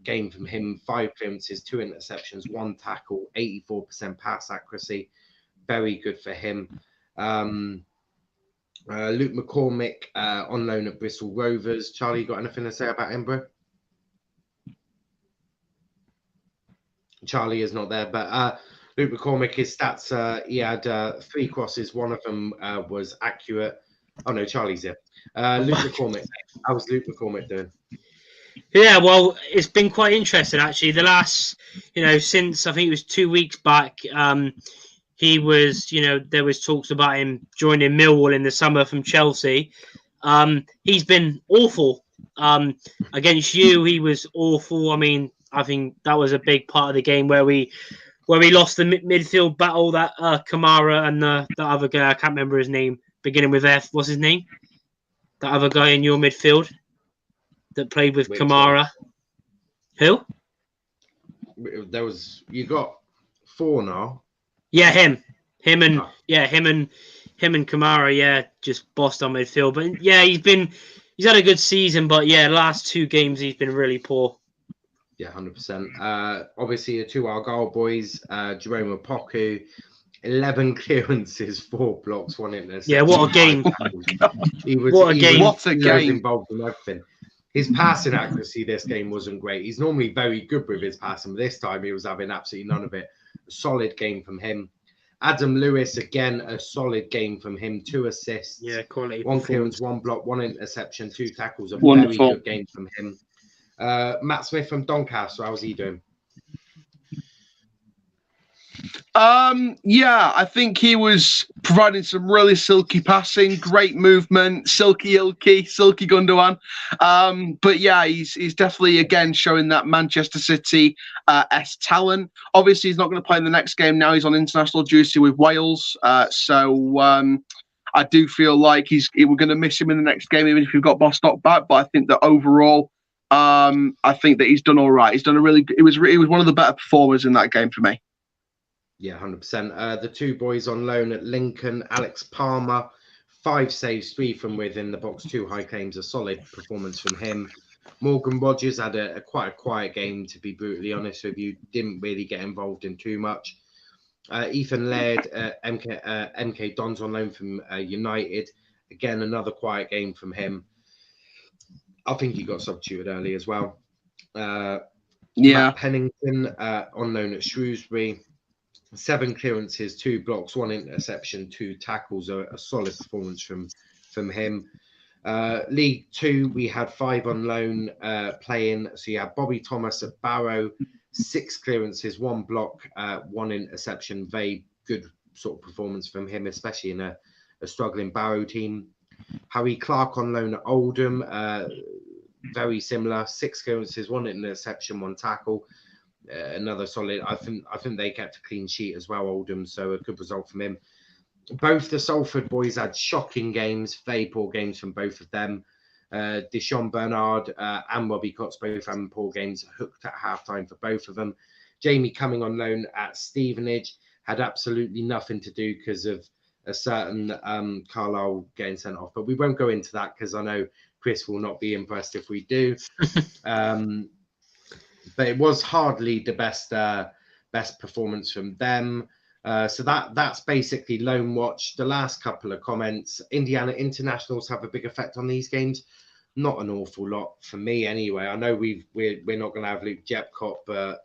game from him. 5 clearances, 2 interceptions, 1 tackle, 84% pass accuracy. Very good for him. Luke McCormick on loan at Bristol Rovers. Charlie, you got anything to say about him, bro? Charlie is not there, but Luke McCormick, his stats, he had 3 crosses. 1 of them was accurate. Oh, no, Charlie's here. Luke McCormick. How's Luke McCormick doing? Yeah, well, it's been quite interesting, actually. The last, since I think it was 2 weeks back, he was, there was talks about him joining Millwall in the summer from Chelsea. He's been awful. Against you, he was awful. I mean, I think that was a big part of the game where we lost the midfield battle. That Kamara and the other guy, I can't remember his name, beginning with F. What's his name? The other guy in your midfield that played with Kamara. Who? There was, you got 4 now. Yeah, him and Kamara. Yeah, just bossed on midfield. But yeah, he's had a good season. But yeah, last 2 games he's been really poor. Yeah, 100%. Obviously, the 2 Argyle boys, Jerome Opoku, 11 clearances, 4 blocks, 1 interception. Yeah, what a game! What a game! Involved in everything. His passing accuracy this game wasn't great. He's normally very good with his passing, but this time he was having absolutely none of it. A solid game from him. Adam Lewis, again, a solid game from him. 2 assists. Yeah, quality. 1 clearance, 1 block, 1 interception, 2 tackles. Wonderful. Very good game from him. Matt Smith from Doncaster, how's he doing? Yeah, I think he was providing some really silky passing, great movement, silky Gundogan. But yeah, he's definitely again showing that Manchester City talent. Obviously, he's not going to play in the next game now. He's on international duty with Wales. So I do feel like we're going to miss him in the next game, even if we've got Bostock back. But I think that overall, I think that he's done all right. He's done it was one of the better performers in that game for me. Yeah, 100%. The 2 boys on loan at Lincoln, Alex Palmer, 5 saves, 3 from within the box, 2 high claims, a solid performance from him. Morgan Rogers had quite a quiet game, to be brutally honest with you. Didn't really get involved in too much. Ethan Laird, MK Dons on loan from United. Again, another quiet game from him. I think he got substituted early as well. Matt Pennington on loan at Shrewsbury. 7 clearances, 2 blocks, 1 interception, 2 tackles. A solid performance from him. League 2, we had 5 on loan playing. So you had Bobby Thomas at Barrow, 6 clearances, 1 block, 1 interception. Very good sort of performance from him, especially in a struggling Barrow team. Harry Clark on loan at Oldham, very similar. 6 clearances, 1 interception, 1 tackle. Another solid. I think they kept a clean sheet as well, Oldham. So a good result from him. Both the Salford boys had shocking games, very poor games from both of them. Deshaun Bernard and Robbie Cox both having poor games, hooked at halftime for both of them. Jamie coming on loan at Stevenage had absolutely nothing to do because of a certain Carlisle getting sent off. But we won't go into that because I know Chris will not be impressed if we do. But it was hardly the best performance from them. So that's basically Lone Watch. The last couple of comments. Indiana internationals have a big effect on these games. not an awful lot for me anyway. I know we're not going to have Luke Jepcott, but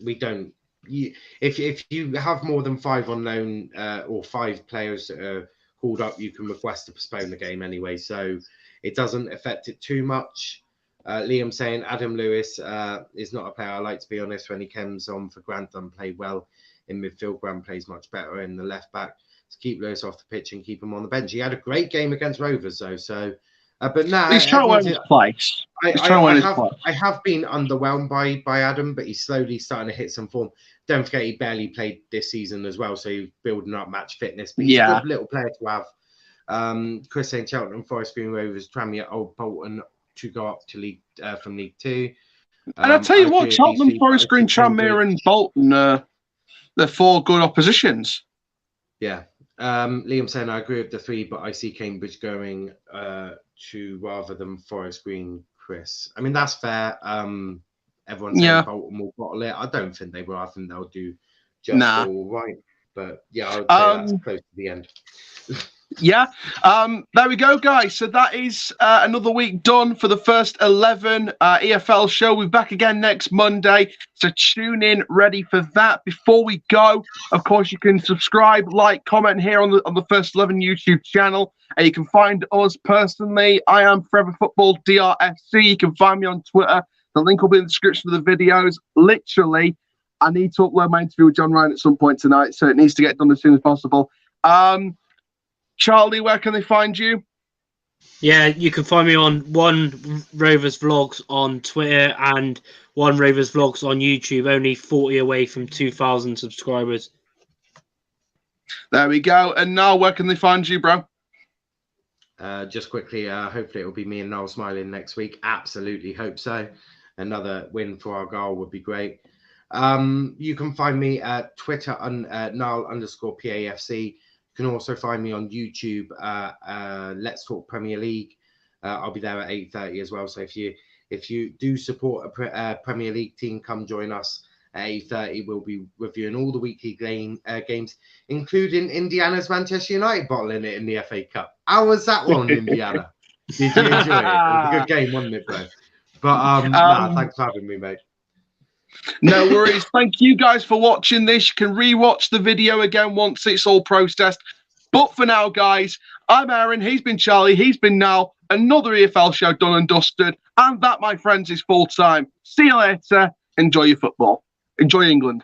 we don't. If you have more than 5 on loan or 5 players that are called up, you can request to postpone the game anyway, so it doesn't affect it too much. Liam saying Adam Lewis is not a player I like, to be honest. When he comes on for Grant, doesn't play well in midfield. Grant plays much better in the left back. To keep Lewis off the pitch and keep him on the bench. He had a great game against Rovers though, so but now he's trying to win his place. I have been underwhelmed by Adam, but he's slowly starting to hit some form. Don't forget he barely played this season as well, so he's building up match fitness. But he's a good little player to have. Chris saying Cheltenham, Forest Green Rovers, Tranmere, Old Bolton to go up to League from League 2. And I tell you what, Cheltenham, Forest Green, Tranmere, and Bolton, they're 4 good oppositions. Yeah. Liam saying I agree with the 3, but I see Cambridge going to rather than Forest Green, Chris. I mean, that's fair. Everyone's saying Bolton will bottle it. I don't think they will. I think they'll do just all right. But yeah, I would say that's close to the end. Yeah. There we go, guys. So that is another week done for the first 11 EFL show. We're back again next Monday. So tune in, ready for that. Before we go, of course, you can subscribe, like, comment here on the First 11 YouTube channel. And you can find us personally. I am Forever Football DRFC. You can find me on Twitter. The link will be in the description of the videos. Literally, I need to upload my interview with John Ryan at some point tonight, so it needs to get done as soon as possible. Charlie, where can they find you? Yeah, you can find me on One Rovers Vlogs on Twitter and One Rovers Vlogs on YouTube, only 40 away from 2,000 subscribers. There we go. And now, where can they find you, bro? Just quickly, hopefully it will be me and Noel smiling next week. Absolutely hope so. Another win for our goal would be great. You can find me at Twitter on Noel_PAFC. You can also find me on YouTube, Let's Talk Premier League. I'll be there at 8:30 as well. So if you do support a Premier League team, come join us at 8:30. We'll be reviewing all the weekly games, including Indiana's Manchester United bottling it in the FA Cup. How was that one, Indiana? Did you enjoy it? It was a good game, wasn't it, bro? But thanks for having me, mate. No worries. Thank you guys for watching this. You can rewatch the video again once it's all processed. But for now, guys, I'm Aaron. He's been Charlie. He's been Now. Another EFL show done and dusted. And that, my friends, is full time. See you later. Enjoy your football. Enjoy England.